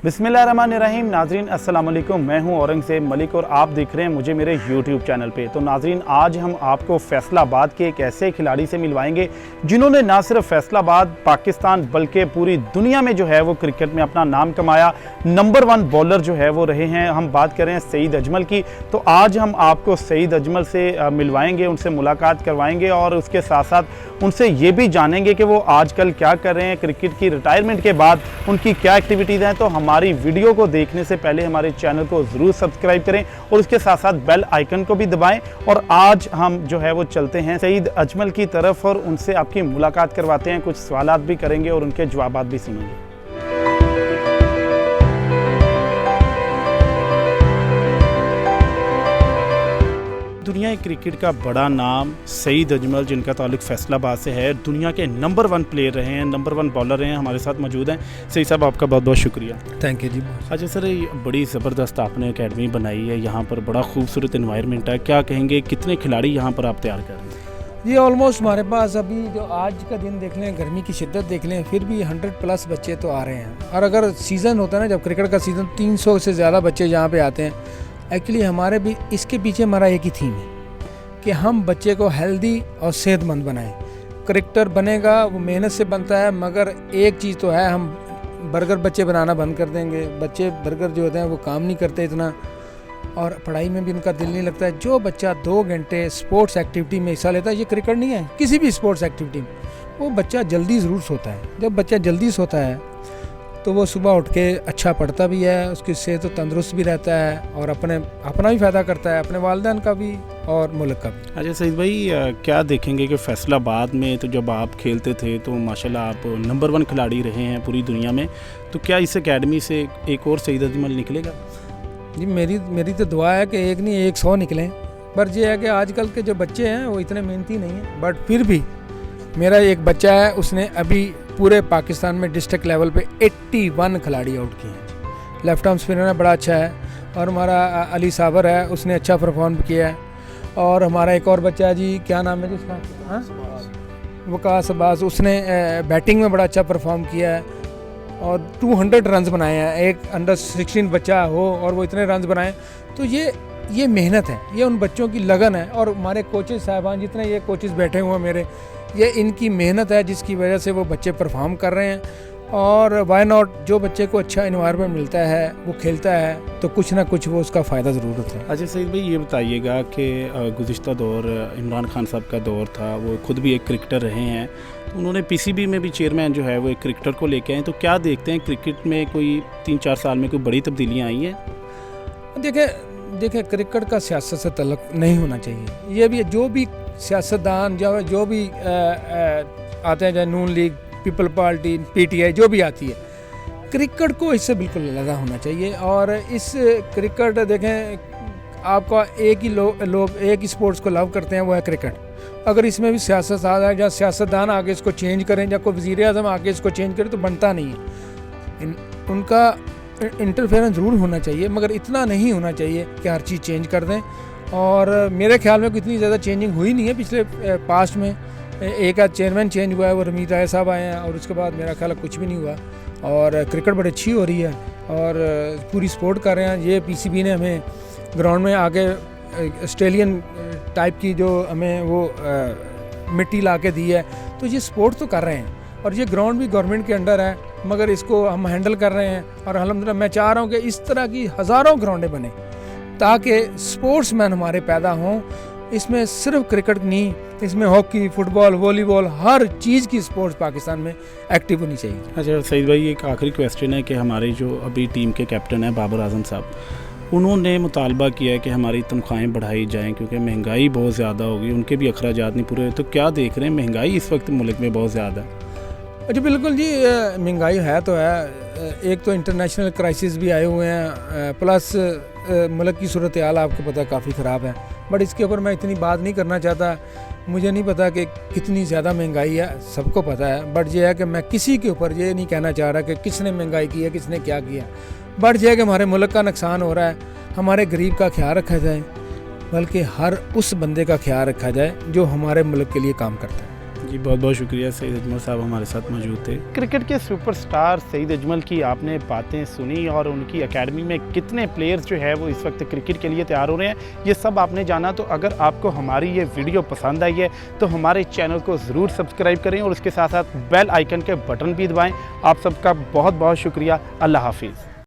बिस्मिल्लाहिर्रहमानिर्रहीम। नाजरीन अस्सलाम वालेकुम, मैं हूं औरंगज़ेब मलिक और आप देख रहे हैं मुझे मेरे YouTube चैनल पे। तो नाजरीन, आज हम आपको फैसलाबाद के एक ऐसे खिलाड़ी से मिलवाएंगे जिन्होंने ना सिर्फ फैसलाबाद पाकिस्तान बल्कि पूरी दुनिया में जो है वो क्रिकेट में अपना नाम कमाया। नंबर 1 बॉलर जो है वो रहे हैं। हम बात करें सईद अजमल की, तो आज हम आपको सईद अजमल से मिलवाएंगे, उनसे मुलाकात करवाएंगे और उसके साथ साथ उनसे ये भी जानेंगे कि वो आजकल क्या कर रहे हैं, क्रिकेट की रिटायरमेंट के बाद उनकी क्या एक्टिविटीज़ हैं। तो हमारी वीडियो को देखने से पहले हमारे चैनल को ज़रूर सब्सक्राइब करें और उसके साथ साथ बेल आइकन को भी दबाएं। और आज हम जो है वो चलते हैं सईद अजमल की तरफ और उनसे आपकी मुलाकात करवाते हैं, कुछ सवालात भी करेंगे और उनके जवाबात भी सुनेंगे। दुनिया क्रिकेट का बड़ा नाम सईद अजमल, जिनका ताल्लुक फैसलाबाद से है, दुनिया के नंबर 1 प्लेयर रहे हैं, नंबर 1 बॉलर रहे हैं, हमारे साथ मौजूद हैं। सईद साहब, आपका बहुत बहुत शुक्रिया। थैंक यू जी। अच्छा सर, ये बड़ी ज़बरदस्त आपने एकेडमी बनाई है, यहाँ पर बड़ा खूबसूरत एनवायरनमेंट है, क्या कहेंगे, कितने खिलाड़ी यहाँ पर आप तैयार कर रहे हैं? जी ऑलमोस्ट हमारे पास अभी जो आज का दिन देख लें, गर्मी की शिद्दत देख लें, फिर भी 100+ बच्चे तो आ रहे हैं। और अगर सीज़न होता है ना, जब क्रिकेट का सीज़न, 300 से ज़्यादा बच्चे यहाँ पे आते हैं। एक्चुअली हमारे भी इसके पीछे हमारा एक ही थीम है कि हम बच्चे को हेल्दी और सेहतमंद बनाएं। क्रिकेटर बनेगा वो मेहनत से बनता है, मगर एक चीज़ तो है, हम बर्गर बच्चे बनाना बंद कर देंगे। बच्चे बर्गर जो होते हैं वो काम नहीं करते इतना, और पढ़ाई में भी उनका दिल नहीं लगता है। जो बच्चा 2 घंटे स्पोर्ट्स एक्टिविटी में हिस्सा लेता है, ये क्रिकेट नहीं है, किसी भी स्पोर्ट्स एक्टिविटी में, वो बच्चा जल्दी ज़रूर सोता है। जब बच्चा जल्दी सोता है तो वो सुबह उठ के अच्छा पढ़ता भी है, उसकी सेहत तो तंदुरुस्त भी रहता है और अपना भी फ़ायदा करता है, अपने वालिदैन का भी और मुल्क का भी। अच्छा सईद भाई, क्या देखेंगे कि फैसलाबाद में तो जब आप खेलते थे तो माशाल्लाह आप नंबर 1 खिलाड़ी रहे हैं पूरी दुनिया में, तो क्या इस एकेडमी से एक और सईद अजमल निकलेगा? जी मेरी तो दुआ है कि एक नहीं 100 निकलें। पर यह है कि आजकल के जो बच्चे हैं वो इतने मेहनती नहीं हैं। बट फिर भी मेरा एक बच्चा है, उसने अभी पूरे पाकिस्तान में डिस्ट्रिक्ट लेवल पे 81 खिलाड़ी आउट किए हैं। लेफ्ट आर्म स्पिनर है, बड़ा अच्छा है। और हमारा अली साबर है, उसने अच्छा परफॉर्म किया है। और हमारा एक और बच्चा है जी, क्या नाम है जिसका, वकास अब्बास, उसने बैटिंग में बड़ा अच्छा परफॉर्म किया है और 200 रन्स बनाए हैं। एक अंडर 16 बच्चा हो और वो इतने रन्स बनाए, तो ये मेहनत है, ये उन बच्चों की लगन है। और हमारे कोचेज साहबान, जितने ये कोचेज बैठे हुए हैं मेरे, ये इनकी मेहनत है जिसकी वजह से वो बच्चे परफॉर्म कर रहे हैं। और वाई नॉट, जो बच्चे को अच्छा एनवायरनमेंट मिलता है, वो खेलता है, तो कुछ ना कुछ वो उसका फ़ायदा ज़रूर होता है। अच्छा सईद भाई, ये बताइएगा कि गुज़िश्ता दौर इमरान खान साहब का दौर था, वो खुद भी एक क्रिकेटर रहे हैं, तो उन्होंने पीसीबी में भी चेयरमैन जो है वो एक क्रिकेटर को लेके आए, तो क्या देखते हैं क्रिकेट में कोई 3-4 साल में कोई बड़ी तब्दीलियाँ आई हैं? देखिए क्रिकेट का सियासत से तल्लुक़ नहीं होना चाहिए। ये भी जो भी सियासतदान जो भी आते हैं, चाहे नून लीग, पीपल पार्टी, पीटीआई, जो भी आती है, क्रिकेट को इससे बिल्कुल लगा होना चाहिए। और इस क्रिकेट देखें, आपका एक ही लोग एक ही स्पोर्ट्स को लव करते हैं, वो है क्रिकेट। अगर इसमें भी सियासत आ जाए, या सियासतदान आगे इसको चेंज करें, या कोई वज़ीर-ए-आज़म आगे इसको चेंज करे, तो बनता नहीं है। उनका इंटरफेरेंस ज़रूर होना चाहिए, मगर इतना नहीं होना चाहिए कि हर चीज़ चेंज कर दें। और मेरे ख्याल में इतनी ज़्यादा चेंजिंग हुई नहीं है पिछले पास्ट में। एक आध चेयरमैन चेंज हुआ है, वो रमीत राय साहब आए हैं, और उसके बाद मेरा ख्याल कुछ भी नहीं हुआ। और क्रिकेट बड़ी अच्छी हो रही है और पूरी सपोर्ट कर रहे हैं। ये पीसीबी ने हमें ग्राउंड में आके ऑस्ट्रेलियन टाइप की जो हमें वो मिट्टी ला के दी है, तो ये सपोर्ट तो कर रहे हैं। और ये ग्राउंड भी गवर्नमेंट के अंडर है, मगर इसको हम हैंडल कर रहे हैं। और अल्हम्दुलिल्लाह मैं चाह रहा हूँ कि इस तरह की हज़ारों ग्राउंडें बने, ताकि स्पोर्ट्समैन हमारे पैदा हों। इसमें सिर्फ क्रिकेट नहीं, इसमें हॉकी, फुटबॉल, वॉलीबॉल, हर चीज़ की स्पोर्ट्स पाकिस्तान में एक्टिव होनी चाहिए। अच्छा सईद भाई, एक आखिरी क्वेश्चन है कि हमारे जो अभी टीम के कैप्टन हैं बाबर आजम साहब, उन्होंने मुतालबा किया कि हमारी तनख्वाहें बढ़ाई जाएं क्योंकि महंगाई बहुत ज़्यादा होगी, उनके भी अखराजात नहीं पूरे। तो क्या देख रहे हैं, महंगाई इस वक्त मुल्क में बहुत ज़्यादा है? अच्छा बिल्कुल जी, महंगाई है तो है। एक तो इंटरनेशनल क्राइसिस भी आए हुए हैं, प्लस मुल्क की सूरत हाल आपको पता काफ़ी ख़राब है। बट इसके ऊपर मैं इतनी बात नहीं करना चाहता। मुझे नहीं पता कि कितनी ज़्यादा महंगाई है, सबको पता है। बट ये है कि मैं किसी के ऊपर ये नहीं कहना चाह रहा कि किसने महंगाई की है, किसने क्या किया। बट ये है कि हमारे मुल्क का नुकसान हो रहा है, हमारे गरीब का ख्याल रखा जाए, बल्कि हर उस बंदे का ख्याल रखा जाए जो हमारे मुल्क के लिए काम करता है। जी बहुत बहुत शुक्रिया, सईद अजमल साहब हमारे साथ मौजूद थे। क्रिकेट के सुपरस्टार सईद अजमल की आपने बातें सुनी और उनकी एकेडमी में कितने प्लेयर्स जो है वो इस वक्त क्रिकेट के लिए तैयार हो रहे हैं, ये सब आपने जाना। तो अगर आपको हमारी ये वीडियो पसंद आई है तो हमारे चैनल को ज़रूर सब्सक्राइब करें और उसके साथ साथ बेल आइकन के बटन भी दबाएँ। आप सबका बहुत बहुत शुक्रिया। अल्लाह हाफिज़।